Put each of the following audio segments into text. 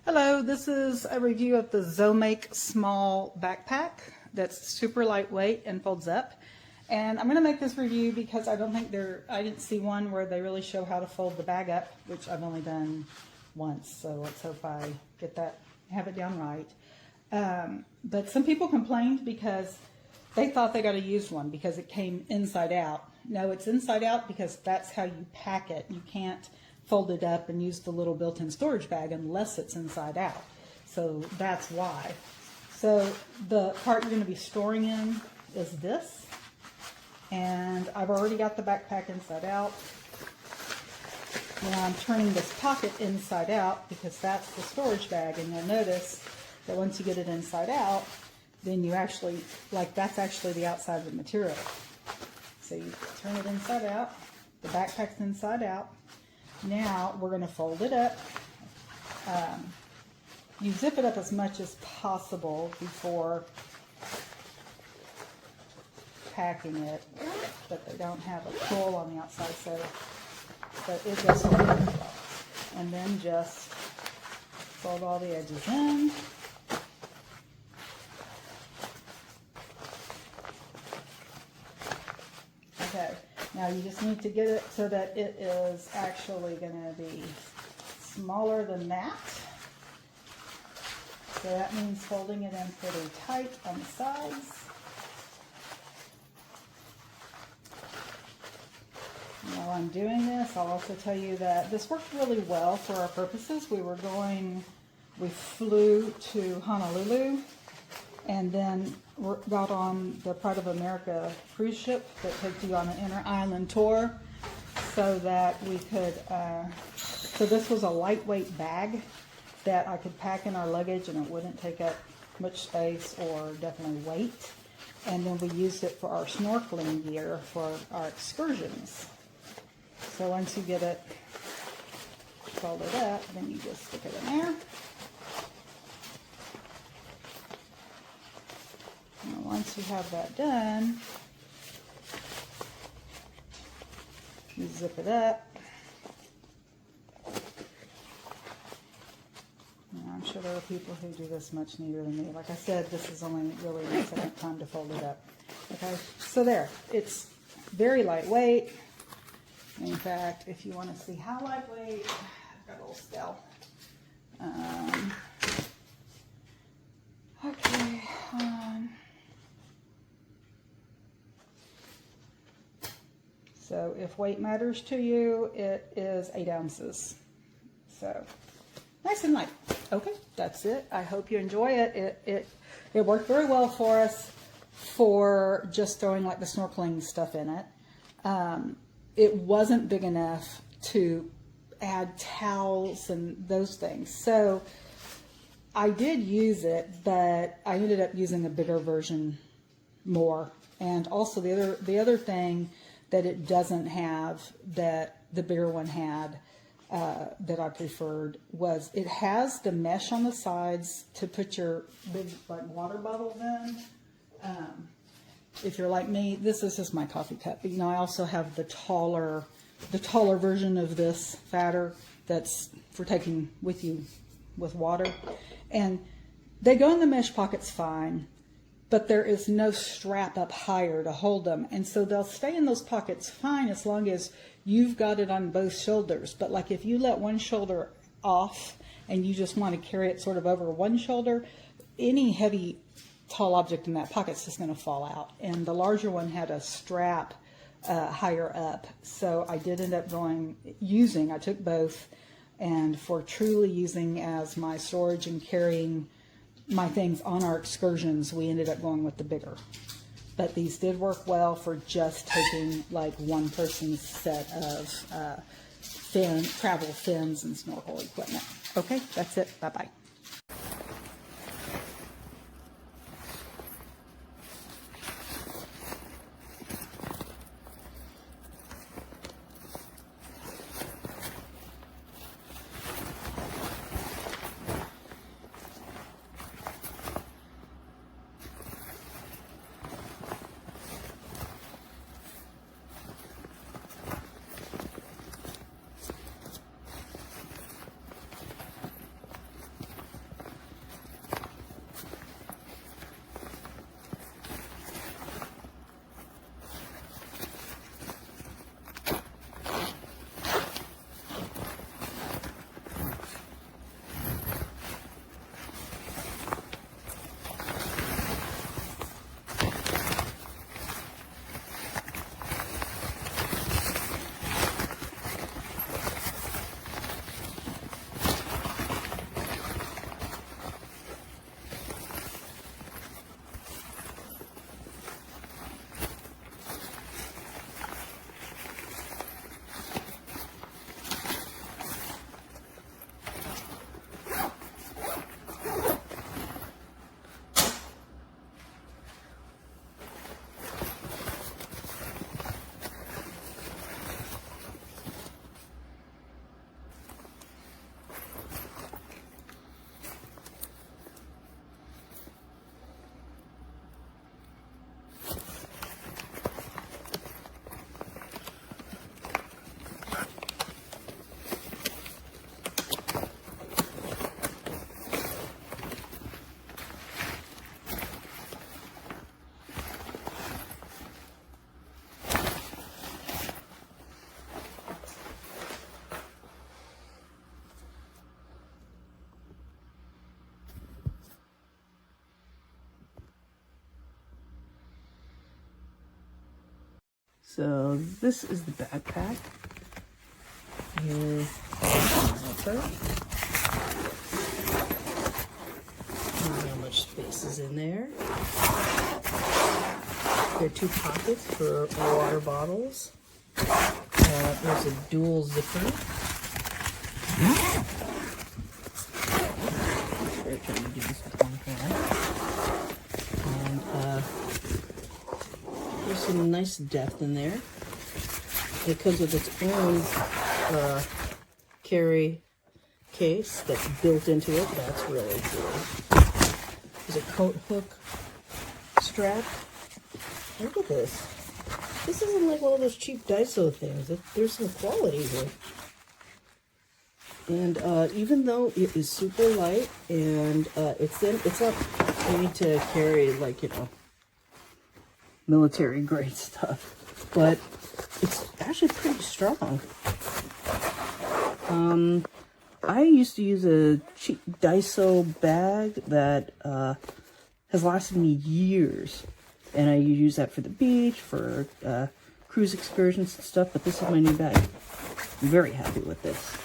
Hello, this is a review of the ZOMAKE small backpack that's super lightweight and folds up. And I'm going to make this review because I didn't see one where they really show how to fold the bag up, which I've only done once. So let's hope I have it down right. But some people complained because they thought they got a used one because it came inside out. No, it's inside out because that's how you pack it. You can't fold it up and use the little built-in storage bag unless it's inside out. So that's why. So the part you're going to be storing in is this. And I've already got the backpack inside out. Now I'm turning this pocket inside out because that's the storage bag. And you'll notice that once you get it inside out, then you actually, that's actually the outside of the material. So you turn it inside out, the backpack's inside out. Now we're going to fold it up. You zip it up as much as possible before packing it, but they don't have a pull on the outside, so it just and then just fold all the edges in. Okay, now you just need to get it so that it is actually going to be smaller than that. So that means folding it in pretty tight on the sides. While I'm doing this, I'll also tell you that this worked really well for our purposes. We flew to Honolulu and then got on the Pride of America cruise ship that takes you on an inter-island tour so that we could, so this was a lightweight bag that I could pack in our luggage and it wouldn't take up much space or definitely weight. And then we used it for our snorkeling gear for our excursions. So once you get it folded up, then you just stick it in there. And once you have that done, you zip it up. Now, I'm sure there are people who do this much neater than me. Like I said, this is only really my second time to fold it up. Okay, so there, it's very lightweight. In fact, if you want to see how lightweight, I've got a little scale. Okay, so if weight matters to you, it is 8 ounces. So nice and light. Okay, that's it. I hope you enjoy it. It worked very well for us for just throwing like the snorkeling stuff in it. It wasn't big enough to add towels and those things. So I did use it, but I ended up using a bigger version more. And also the other thing that it doesn't have that the bigger one had that I preferred was it has the mesh on the sides to put your big water bottles in. If you're like me, this is just my coffee cup. But, I also have the taller version of this, fatter, that's for taking with you with water. And they go in the mesh pockets fine, but there is no strap up higher to hold them. And so they'll stay in those pockets fine as long as you've got it on both shoulders. But like if you let one shoulder off and you just want to carry it sort of over one shoulder, any heavy tall object in that pocket is just going to fall out. And the larger one had a strap higher up. So I did end up I took both, and for truly using as my storage and carrying my things on our excursions, we ended up going with the bigger. But these did work well for just taking like one person's set of travel fins and snorkel equipment. Okay, that's it. Bye-bye. So this is the backpack. Here, how much space is in there. There are 2 pockets for water bottles. There's a dual zipper. We're trying to do this with one hand. And there's some nice depth in there. It comes with its own carry case that's built into it. That's really cool. There's a coat hook strap. Look at this. This isn't like one of those cheap Daiso things. There's some quality here. And even though it is super light and it's not made to carry, like, you know, military grade stuff, but it's actually pretty strong. I used to use a cheap Daiso bag that has lasted me years, and I use that for the beach, for cruise excursions and stuff, but this is my new bag. I'm very happy with this.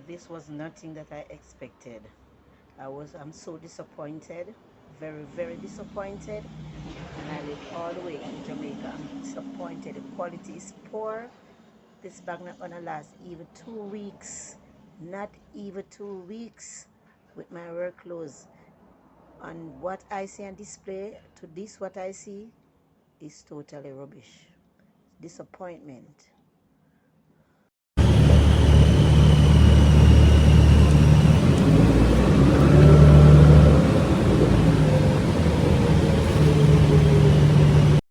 This was nothing that I expected. I'm so disappointed, very, very disappointed. And I live all the way in Jamaica. I'm disappointed. The quality is poor. This bag not gonna last even 2 weeks. Not even 2 weeks with my work clothes. And what I see on display to this, what I see is totally rubbish. Disappointment.